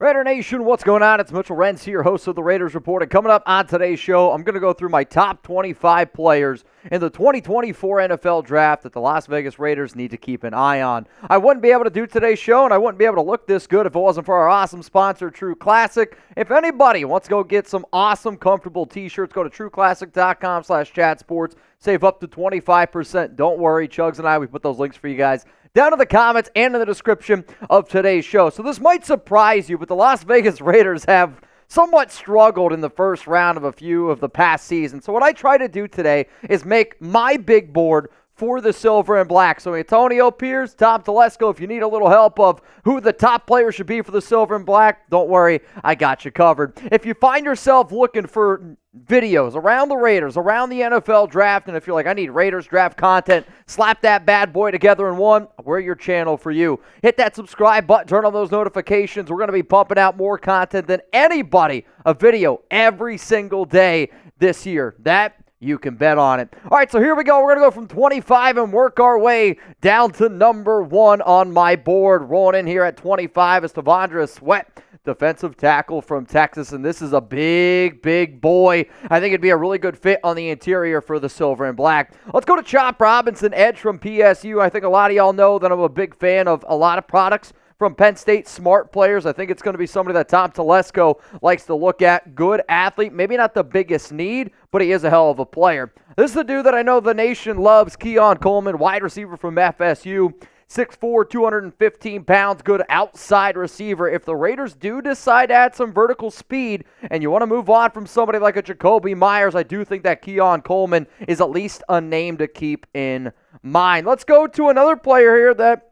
Raider Nation, what's going on? It's Mitchell Renz here, host of the Raiders Report. And coming up on today's show, I'm going to go through my top 25 players in the 2024 NFL Draft that the Las Vegas Raiders need to keep an eye on. I wouldn't be able to do today's show, and I wouldn't be able to look this good if it wasn't for our awesome sponsor, True Classic. If anybody wants to go get some awesome, comfortable t-shirts, go to trueclassic.com/chatsports. Save up to 25%. Don't worry, Chugs and I, we put those links for you guys down in the comments and in the description of today's show. So this might surprise you, but the Las Vegas Raiders have somewhat struggled in the first round of a few of the past seasons. So what I try to do today is make my big board for the silver and black. So Antonio Pierce, Tom Telesco, if you need a little help of who the top player should be for the silver and black, don't worry, I got you covered. If you find yourself looking for videos around the Raiders, around the NFL Draft, and if you're like, I need Raiders Draft content, slap that bad boy together in one, we're your channel for you. Hit that subscribe button, turn on those notifications. We're going to be pumping out more content than anybody, a video every single day this year. That you can bet on it. All right, so here we go. We're going to go from 25 and work our way down to number 1 on my board. Rolling in here at 25 is T'Vondre Sweat, defensive tackle from Texas, and this is a big, big boy. I think it'd be a really good fit on the interior for the silver and black. Let's go to Chop Robinson, edge from PSU. I think a lot of y'all know that I'm a big fan of a lot of products from Penn State, smart players. I think it's going to be somebody that Tom Telesco likes to look at. Good athlete, maybe not the biggest need, but he is a hell of a player. This is the dude that I know the nation loves, Keon Coleman, wide receiver from FSU. 6'4", 215 pounds, good outside receiver. If the Raiders do decide to add some vertical speed and you want to move on from somebody like a Jacoby Myers, I do think that Keon Coleman is at least a name to keep in mind. Let's go to another player here that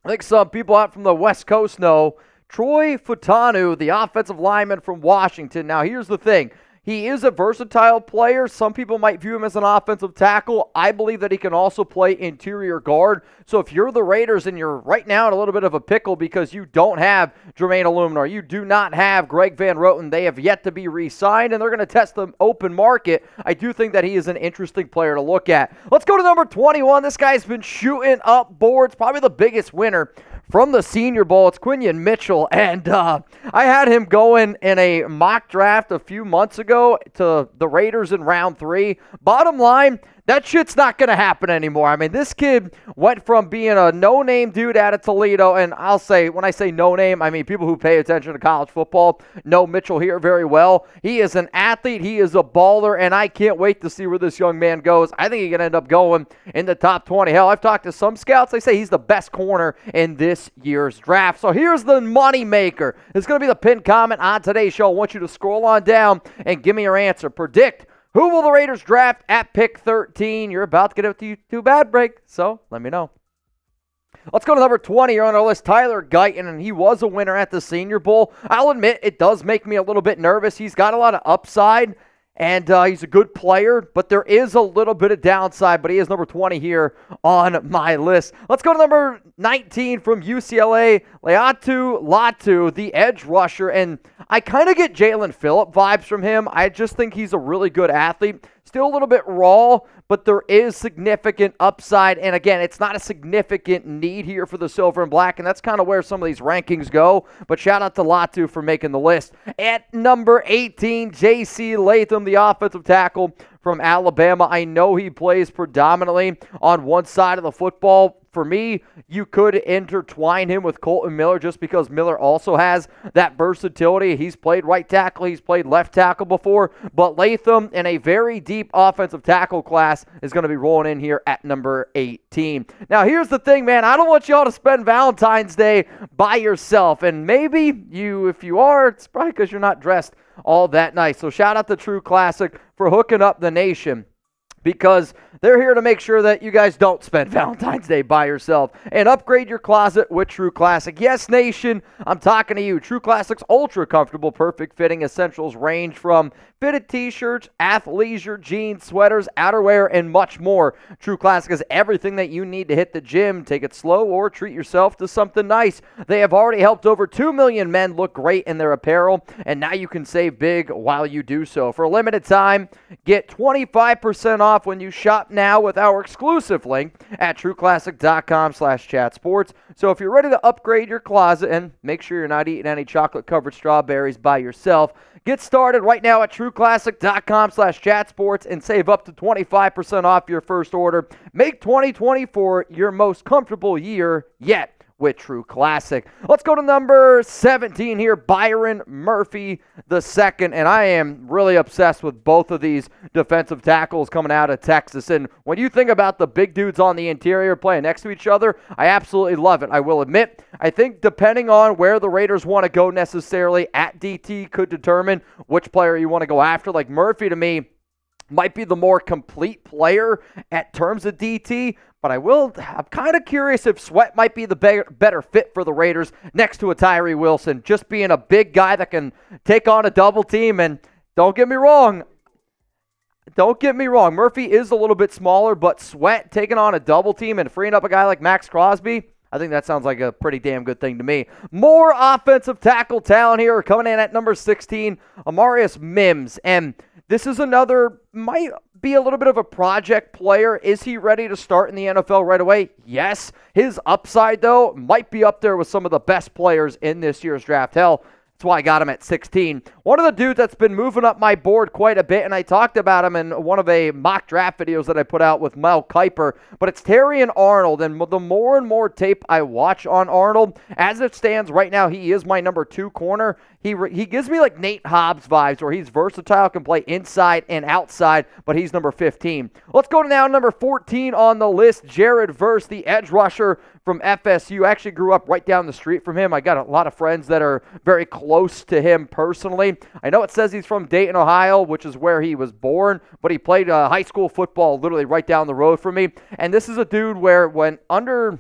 I think some people out from the West Coast know. Troy Fautanu, the offensive lineman from Washington. Now, here's the thing. He is a versatile player. Some people might view him as an offensive tackle. I believe that he can also play interior guard. So if you're the Raiders and you're right now in a little bit of a pickle because you don't have Jermaine Illuminor, you do not have Greg Van Roten, they have yet to be re-signed, and they're going to test the open market, I do think that he is an interesting player to look at. Let's go to number 21. This guy's been shooting up boards, probably the biggest winner from the Senior Bowl. It's Quinyon Mitchell, and I had him going in a mock draft a few months ago to the Raiders in round 3. Bottom line, that shit's not going to happen anymore. I mean, this kid went from being a no-name dude out of Toledo, and I'll say, when I say no-name, I mean people who pay attention to college football know Mitchell here very well. He is an athlete, he is a baller, and I can't wait to see where this young man goes. I think he can end up going in the top 20. Hell, I've talked to some scouts, they say he's the best corner in this year's draft. So here's the money maker. It's going to be the pinned comment on today's show. I want you to scroll on down and give me your answer. Predict who will the Raiders draft at pick 13? You're about to get a too bad break, so let me know. Let's go to number 20 here on our list, Tyler Guyton, and he was a winner at the Senior Bowl. I'll admit it does make me a little bit nervous. He's got a lot of upside, and he's a good player, but there is a little bit of downside, but he is number 20 here on my list. Let's go to number 19 from UCLA, Latu, the edge rusher, and I kind of get Jalen Phillip vibes from him. I just think he's a really good athlete. Still a little bit raw, but there is significant upside. And again, it's not a significant need here for the silver and black, and that's kind of where some of these rankings go. But shout out to Latu for making the list. At number 18, J.C. Latham, the offensive tackle from Alabama. I know he plays predominantly on one side of the football. For me, you could intertwine him with Kolton Miller just because Miller also has that versatility. He's played right tackle, he's played left tackle before, but Latham in a very deep offensive tackle class is going to be rolling in here at number 18. Now, here's the thing, man. I don't want y'all to spend Valentine's Day by yourself, and maybe if you are, it's probably because you're not dressed all that nice. So shout out to True Classic for hooking up the nation, because they're here to make sure that you guys don't spend Valentine's Day by yourself and upgrade your closet with True Classic. Yes, nation, I'm talking to you. True Classic's ultra comfortable, perfect fitting essentials range from fitted t-shirts, athleisure, jeans, sweaters, outerwear, and much more. True Classic has everything that you need to hit the gym, take it slow, or treat yourself to something nice. They have already helped over 2 million men look great in their apparel, and now you can save big while you do so. For a limited time, get 25% off when you shop now with our exclusive link at trueclassic.com/chatsports. So if you're ready to upgrade your closet and make sure you're not eating any chocolate-covered strawberries by yourself, get started right now at trueclassic.com/chatsports and save up to 25% off your first order. Make 2024 your most comfortable year yet with True Classic. Let's go to number 17 here, Byron Murphy II, and I am really obsessed with both of these defensive tackles coming out of Texas. And when you think about the big dudes on the interior playing next to each other, I absolutely love it. I will admit, I think depending on where the Raiders want to go necessarily at DT could determine which player you want to go after. Like Murphy, to me, might be the more complete player at terms of DT, but I'm kind of curious if Sweat might be the better fit for the Raiders next to a Tyree Wilson, just being a big guy that can take on a double team. And don't get me wrong, Murphy is a little bit smaller, but Sweat taking on a double team and freeing up a guy like Max Crosby, I think that sounds like a pretty damn good thing to me. More offensive tackle talent here coming in at number 16, Amarius Mims. And this is another, might be a little bit of a project player. Is he ready to start in the NFL right away? Yes. His upside, though, might be up there with some of the best players in this year's draft. Hell, that's why I got him at 16. One of the dudes that's been moving up my board quite a bit, and I talked about him in one of a mock draft videos that I put out with Mel Kiper, but it's Terrion Arnold, and the more and more tape I watch on Arnold, as it stands right now, he is my number 2 corner. He gives me like Nate Hobbs vibes, where he's versatile, can play inside and outside, but he's number 15. Let's go to now number 14 on the list, Jared Verse, the edge rusher from FSU. I actually grew up right down the street from him. I got a lot of friends that are very close to him personally. I know it says he's from Dayton, Ohio, which is where he was born, but he played high school football literally right down the road from me. And this is a dude where when under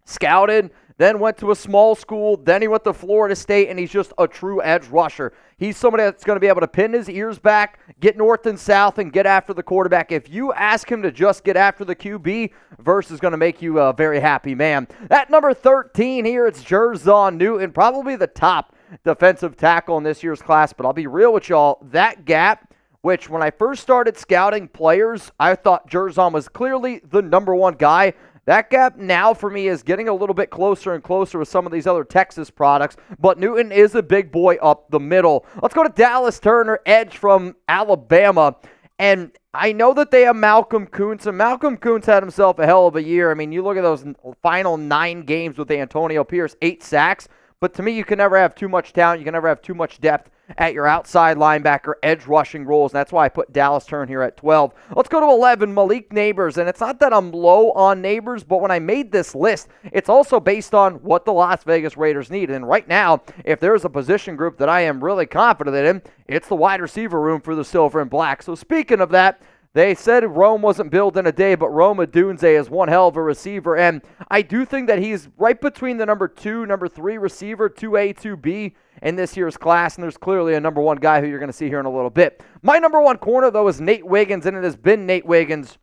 scouted, then went to a small school, then he went to Florida State, and he's just a true edge rusher. He's somebody that's going to be able to pin his ears back, get north and south, and get after the quarterback. If you ask him to just get after the QB, Verse is going to make you a very happy man. At number 13 here, it's Jer'Zhan Newton, probably the top defensive tackle in this year's class, but I'll be real with y'all, that gap, which when I first started scouting players, I thought Jer'Zhan was clearly the number 1 guy. That gap now for me is getting a little bit closer and closer with some of these other Texas products, but Newton is a big boy up the middle. Let's go to Dallas Turner, edge from Alabama. And I know that they have Malcolm Kuntz, and Malcolm Kuntz had himself a hell of a year. I mean, you look at those final 9 games with Antonio Pierce, 8 sacks. But to me, you can never have too much talent. You can never have too much depth at your outside linebacker, edge rushing roles. And that's why I put Dallas Turner here at 12. Let's go to 11, Malik Nabers. And it's not that I'm low on Nabers, but when I made this list, it's also based on what the Las Vegas Raiders need. And right now, if there's a position group that I am really confident in, it's the wide receiver room for the Silver and Black. So speaking of that, they said Rome wasn't built in a day, but Rome Odunze is one hell of a receiver, and I do think that he's right between the number 2, number 3 receiver, 2A, 2B in this year's class, and there's clearly a number 1 guy who you're going to see here in a little bit. My number 1 corner, though, is Nate Wiggins, and it has been Nate Wiggins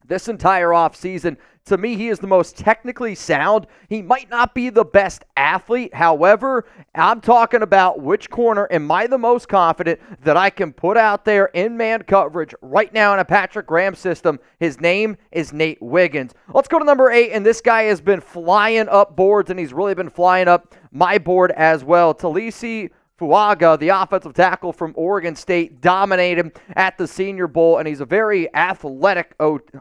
this entire offseason. To me, he is the most technically sound. He might not be the best athlete. However, I'm talking about which corner am I the most confident that I can put out there in man coverage right now in a Patrick Graham system. His name is Nate Wiggins. Let's go to number 8, and this guy has been flying up boards, and he's really been flying up my board as well. Taliese Fuaga, the offensive tackle from Oregon State, dominated at the Senior Bowl, and he's a very athletic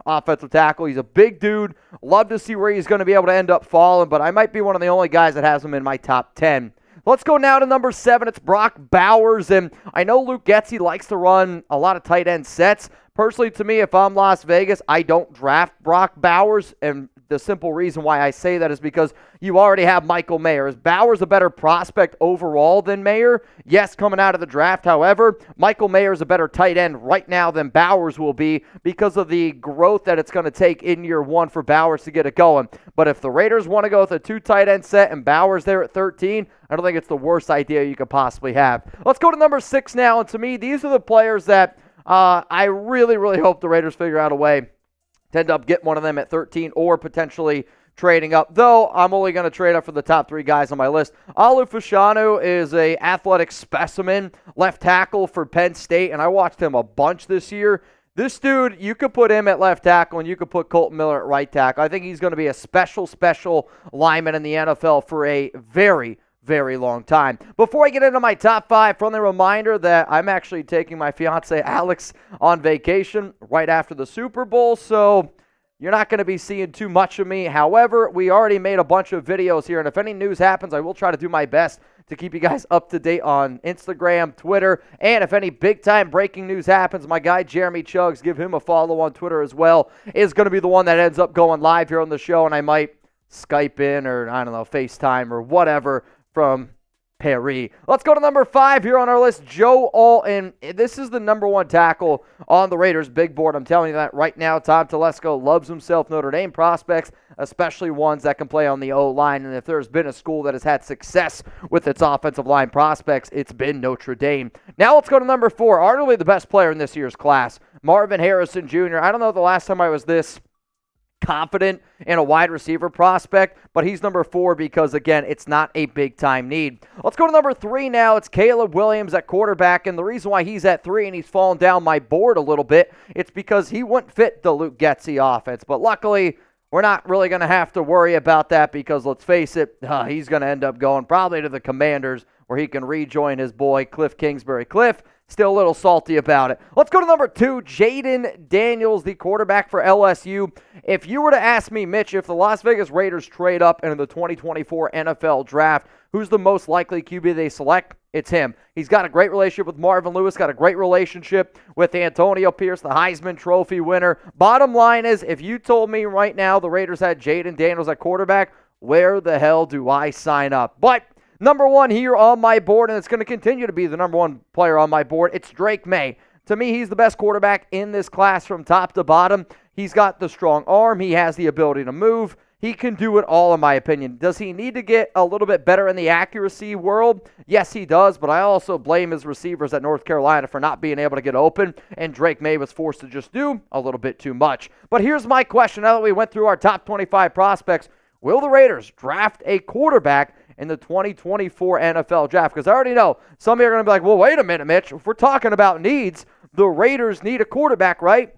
offensive tackle. He's a big dude. Love to see where he's going to be able to end up falling, but I might be one of the only guys that has him in my top 10. Let's go now to number 7. It's Brock Bowers, and I know Luke Getsy likes to run a lot of tight end sets. Personally, to me, if I'm Las Vegas, I don't draft Brock Bowers, and the simple reason why I say that is because you already have Michael Mayer. Is Bowers a better prospect overall than Mayer? Yes, coming out of the draft. However, Michael Mayer is a better tight end right now than Bowers will be because of the growth that it's going to take in year 1 for Bowers to get it going. But if the Raiders want to go with a 2 tight end set and Bowers there at 13, I don't think it's the worst idea you could possibly have. Let's go to number 6 now. And to me, these are the players that I really, really hope the Raiders figure out a way to end up getting one of them at 13 or potentially trading up, though I'm only going to trade up for the top 3 guys on my list. Olumuyiwa Fashanu is a athletic specimen, left tackle for Penn State, and I watched him a bunch this year. This dude, you could put him at left tackle and you could put Kolton Miller at right tackle. I think he's going to be a special lineman in the NFL for a very, very long time. Before I get into my top 5, friendly reminder that I'm actually taking my fiance Alex on vacation right after the Super Bowl, so you're not going to be seeing too much of me. However, we already made a bunch of videos here, and if any news happens, I will try to do my best to keep you guys up to date on Instagram, Twitter, and if any big-time breaking news happens, my guy Jeremy Chugs, give him a follow on Twitter as well, is going to be the one that ends up going live here on the show, and I might Skype in or, I don't know, FaceTime or whatever from Perry. Let's go to number 5 here on our list, Joe Alton. This is the number 1 tackle on the Raiders' big board. I'm telling you that right now. Tom Telesco loves himself Notre Dame prospects, especially ones that can play on the O-line. And if there's been a school that has had success with its offensive line prospects, it's been Notre Dame. Now let's go to number 4, arguably the best player in this year's class, Marvin Harrison Jr. I don't know the last time I was this confident in a wide receiver prospect, but he's number 4 because, again, it's not a big-time need. Let's go to number 3 now. It's Caleb Williams at quarterback, and the reason why he's at 3 and he's fallen down my board a little bit, it's because he wouldn't fit the Luke Getsy offense, but luckily, we're not really going to have to worry about that because, let's face it, he's going to end up going probably to the Commanders where he can rejoin his boy Cliff Kingsbury. Cliff, still a little salty about it. Let's go to number 2, Jayden Daniels, the quarterback for LSU. If you were to ask me, Mitch, if the Las Vegas Raiders trade up into the 2024 NFL Draft, who's the most likely QB they select? It's him. He's got a great relationship with Marvin Lewis, got a great relationship with Antonio Pierce, the Heisman Trophy winner. Bottom line is, if you told me right now the Raiders had Jayden Daniels at quarterback, where the hell do I sign up? But number 1 here on my board, and it's going to continue to be the number 1 player on my board, it's Drake Maye. To me, he's the best quarterback in this class from top to bottom. He's got the strong arm. He has the ability to move. He can do it all, in my opinion. Does he need to get a little bit better in the accuracy world? Yes, he does, but I also blame his receivers at North Carolina for not being able to get open, and Drake Maye was forced to just do a little bit too much. But here's my question. Now that we went through our top 25 prospects, will the Raiders draft a quarterback in the 2024 NFL Draft? Because I already know some of you are going to be like, well, wait a minute, Mitch. If we're talking about needs, the Raiders need a quarterback, right?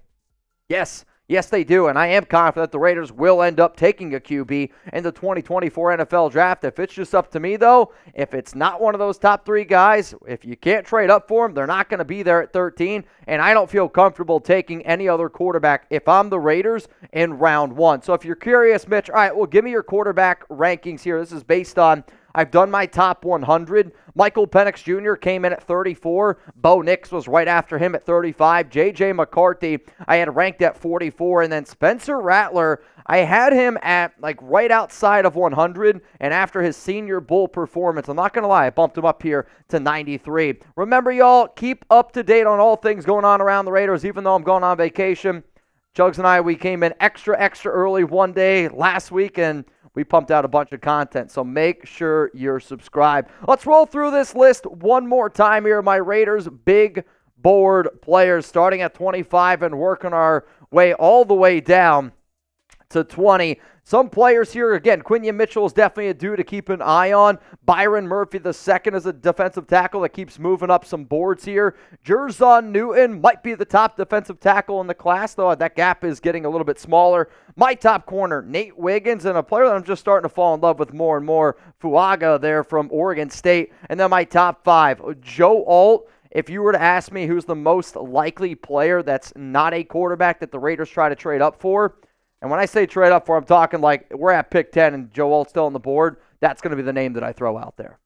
Yes, they do, and I am confident the Raiders will end up taking a QB in the 2024 NFL Draft. If it's just up to me, though, if it's not one of those top 3 guys, if you can't trade up for them, they're not going to be there at 13, and I don't feel comfortable taking any other quarterback if I'm the Raiders in round 1. So if you're curious, Mitch, all right, well, give me your quarterback rankings here. This is based on I've done my top 100. Michael Penix Jr. came in at 34. Bo Nix was right after him at 35. J.J. McCarthy, I had ranked at 44. And then Spencer Rattler, I had him at right outside of 100. And after his Senior Bowl performance, I'm not going to lie, I bumped him up here to 93. Remember, y'all, keep up to date on all things going on around the Raiders, even though I'm going on vacation. Chugs and I, we came in extra early one day last week, and we pumped out a bunch of content, so make sure you're subscribed. Let's roll through this list one more time here. My Raiders big board players, starting at 25 and working our way all the way down to 20. Some players here, again, Quinyon Mitchell is definitely a dude to keep an eye on. Byron Murphy II is a defensive tackle that keeps moving up some boards here. Jer'Zhan Newton might be the top defensive tackle in the class, though that gap is getting a little bit smaller. My top corner, Nate Wiggins, and a player that I'm just starting to fall in love with more and more, Fuaga there from Oregon State. And then my top 5, Joe Alt. If you were to ask me who's the most likely player that's not a quarterback that the Raiders try to trade up for, and when I say trade up for, I'm talking like we're at pick 10 and Joe Alt's still on the board, that's going to be the name that I throw out there.